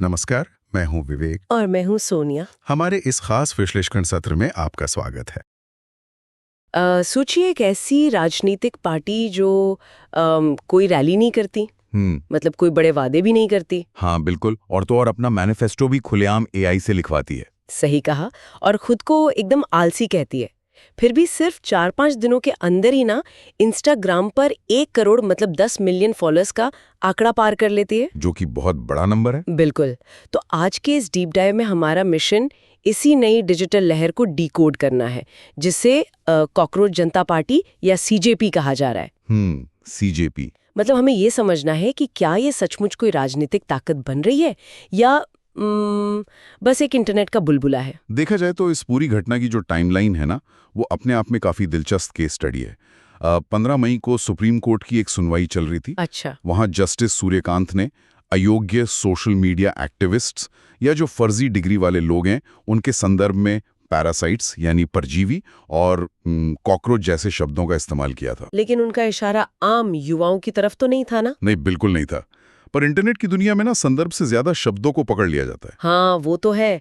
नमस्कार, मैं हूं विवेक और मैं हूँ सोनिया। हमारे इस खास विश्लेषण सत्र में आपका स्वागत है। सोचिए एक ऐसी राजनीतिक पार्टी जो कोई रैली नहीं करती, मतलब कोई बड़े वादे भी नहीं करती। हाँ बिल्कुल, और तो और अपना मैनिफेस्टो भी खुलेआम एआई से लिखवाती है। सही कहा। और खुद को एकदम आलसी कहती है। फिर भी सिर्फ 4-5 दिनों के अंदर ही ना इंस्टाग्राम पर 1 करोड़ मतलब 10 मिलियन फॉलोअर्स का आंकड़ा पार कर लेती है, जो कि बहुत बड़ा नंबर है। बिल्कुल। तो आज के इस डीप डाइव में हमारा मिशन इसी नई डिजिटल लहर को डिकोड करना है, जिसे कॉकरोच जनता पार्टी या सीजेपी कहा जा रहा है। सीजेपी मतलब हमें ये समझना है कि क्या ये सचमुच कोई राजनीतिक ताकत बन रही है या बस एक इंटरनेट का बुलबुला है। देखा जाए तो इस पूरी घटना की जो टाइमलाइन है ना, वो अपने आप में काफी दिलचस्प केस स्टडी है। 15 मई को सुप्रीम कोर्ट की एक सुनवाई चल रही थी। अच्छा। वहां जस्टिस सूर्यकांत ने अयोग्य सोशल मीडिया एक्टिविस्ट्स या जो फर्जी डिग्री वाले लोग हैं उनके संदर्भ में पैरासाइट्स यानी परजीवी और कॉकरोच जैसे शब्दों का इस्तेमाल किया था। लेकिन उनका इशारा आम युवाओं की तरफ तो नहीं था ना? नहीं, बिल्कुल नहीं था। पर इंटरनेट की दुनिया में ना संदर्भ से ज्यादा शब्दों को पकड़ लिया जाता है। हाँ वो तो है।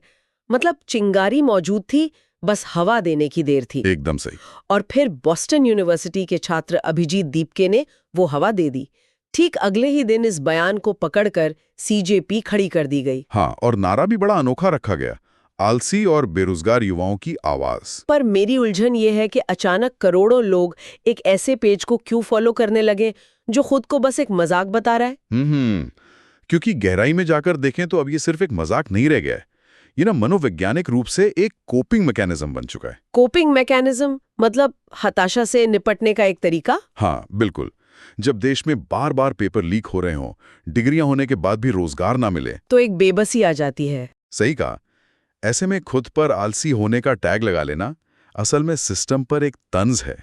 मतलब चिंगारी मौजूद थी, बस हवा देने की देर थी। एकदम सही। और फिर बॉस्टन यूनिवर्सिटी के छात्र अभिजीत दीपके ने वो हवा दे दी। ठीक अगले ही दिन इस बयान को पकड़कर सीजेपी खड़ी कर दी गई। हाँ, और नारा भी बड़ा अनोखा रखा गया, आलसी और बेरोजगार युवाओं की आवाज। पर मेरी उलझन ये है कि अचानक करोड़ों लोग एक ऐसे पेज को क्यों फॉलो करने लगे जो खुद को बस एक मजाक बता रहा है। क्योंकि गहराई में जाकर देखें तो अब ये सिर्फ एक मजाक नहीं रह गया है। ये ना मनोवैज्ञानिक रूप से एक कोपिंग मैकेनिज्म बन चुका है। कोपिंग मैकेनिज्म मतलब हताशा से निपटने का एक तरीका। हाँ बिल्कुल। जब देश में बार बार पेपर लीक हो रहे हों, डिग्रियां होने के बाद भी रोजगार ना मिले, तो एक बेबसी आ जाती है। सही कहा। ऐसे में खुद पर आलसी होने का टैग लगा लेना असल में सिस्टम पर एक तंज है।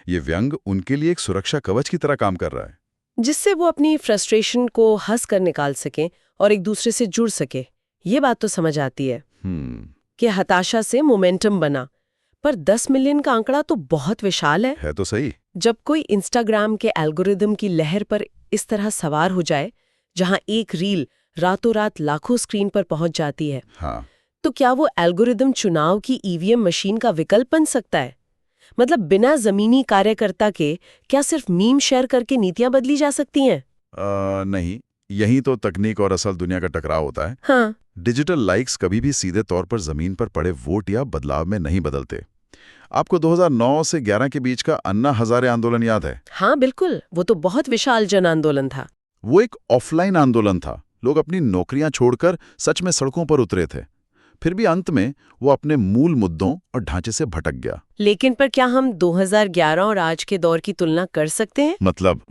ये व्यंग उनके लिए एक सुरक्षा कवच की तरह काम कर रहा है, जिससे वो अपनी फ्रस्ट्रेशन को हंस कर निकाल सकें और एक दूसरे से जुड़ सके। ये बात तो समझ आती है कि हताशा से मोमेंटम बना, पर 10 मिलियन का आंकड़ा तो बहुत विशाल है। तो सही। जब कोई इंस्टाग्राम के एल्गोरिदम की लहर पर इस तरह सवार हो जाए, जहां एक रील रातों रात लाखों स्क्रीन पर पहुंच जाती है, हाँ। तो क्या वो एल्गोरिदम चुनाव की ईवीएम मशीन का विकल्प बन सकता है? मतलब बिना जमीनी कार्यकर्ता के क्या सिर्फ मीम शेयर करके नीतियां बदली जा सकती हैं? नहीं, यही तो तकनीक और असल दुनिया का टकराव होता है। हाँ। डिजिटल लाइक्स कभी भी सीधे तौर पर जमीन पर पड़े वोट या बदलाव में नहीं बदलते। आपको 2009 से 11 के बीच का अन्ना हजारे आंदोलन याद है? हाँ बिल्कुल, वो तो बहुत विशाल जन आंदोलन था। वो एक ऑफलाइन आंदोलन था। लोग अपनी नौकरियां छोड़कर सच में सड़कों पर उतरे थे। फिर भी अंत में वो अपने मूल मुद्दों और ढांचे से भटक गया। लेकिन पर क्या हम 2011 और आज के दौर की तुलना कर सकते हैं?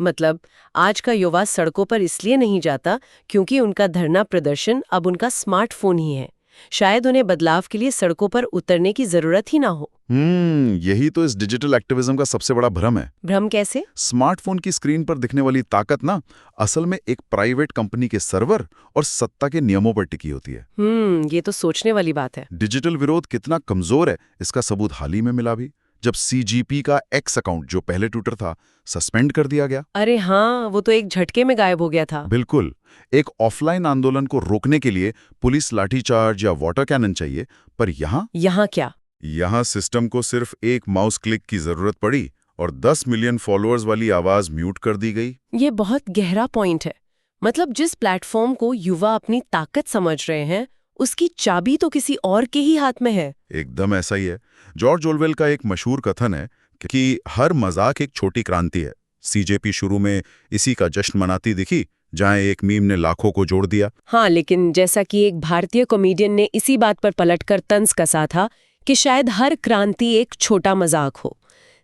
मतलब आज का युवा सड़कों पर इसलिए नहीं जाता क्योंकि उनका धरना प्रदर्शन अब उनका स्मार्टफोन ही है। शायद उन्हें बदलाव के लिए सड़कों पर उतरने की जरूरत ही ना हो। यही तो इस डिजिटल एक्टिविज्म का सबसे बड़ा भ्रम है। भ्रम कैसे? स्मार्टफोन की स्क्रीन पर दिखने वाली ताकत ना असल में एक प्राइवेट कंपनी के सर्वर और सत्ता के नियमों पर टिकी होती है। ये तो सोचने वाली बात है। डिजिटल विरोध कितना कमजोर है इसका सबूत हाल ही में मिला भी, जब सीजीपी का एक्स अकाउंट, जो पहले ट्विटर था, सस्पेंड कर दिया गया। अरे हाँ, वो तो एक झटके में गायब हो गया था। बिल्कुल। एक ऑफलाइन आंदोलन को रोकने के लिए पुलिस लाठीचार्ज या वाटर कैनन चाहिए, पर यहाँ क्या? यहाँ सिस्टम को सिर्फ एक माउस क्लिक की जरूरत पड़ी और 10 मिलियन फॉलोअर्स वाली आवाज म्यूट कर दी गई। ये बहुत गहरा पॉइंट है। मतलब जिस प्लेटफॉर्म को युवा अपनी ताकत समझ रहे हैं, उसकी चाबी तो किसी और के ही हाथ में है। एकदम ऐसा ही है। जॉर्ज ऑरवेल का एक मशहूर कथन है कि हर मजाक एक छोटी क्रांति है। सीजेपी शुरू में इसी का जश्न मनाती दिखी, जहां एक मीम ने लाखों को जोड़ दिया। हाँ, लेकिन जैसा कि एक भारतीय कॉमेडियन ने इसी बात पर पलटकर तंज कसा था कि शायद हर क्रांति एक छोटा मजाक हो।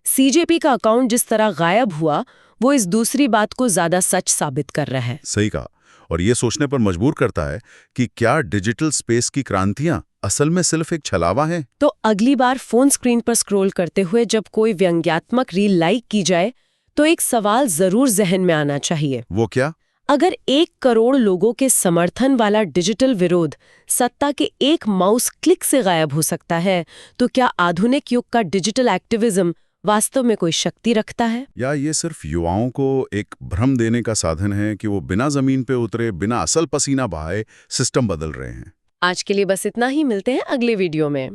सीजेपी का अकाउंट जिस तरह गायब हुआ, वो इस दूसरी बात को ज्यादा सच साबित कर रहा है। सही कहा। और ये सोचने पर मजबूर करता है कि क्या डिजिटल स्पेस की क्रांतियां असल में सिर्फ एक छलावा हैं? तो अगली बार फोन स्क्रीन पर स्क्रॉल करते हुए जब कोई व्यंग्यात्मक रील लाइक की जाए, तो एक सवाल जरूर जहन में आना चाहिए। वो क्या? अगर 1 करोड़ लोगों के समर्थन वाला डिजिटल विरोध सत्ता के एक माउस क्लिक से गायब हो सकता है, तो क्या आधुनिक युग का डिजिटल एक्टिविज्म वास्तव में कोई शक्ति रखता है? या ये सिर्फ युवाओं को एक भ्रम देने का साधन है कि वो बिना जमीन पे उतरे, बिना असल पसीना बहाए सिस्टम बदल रहे हैं? आज के लिए बस इतना ही, मिलते हैं अगले वीडियो में।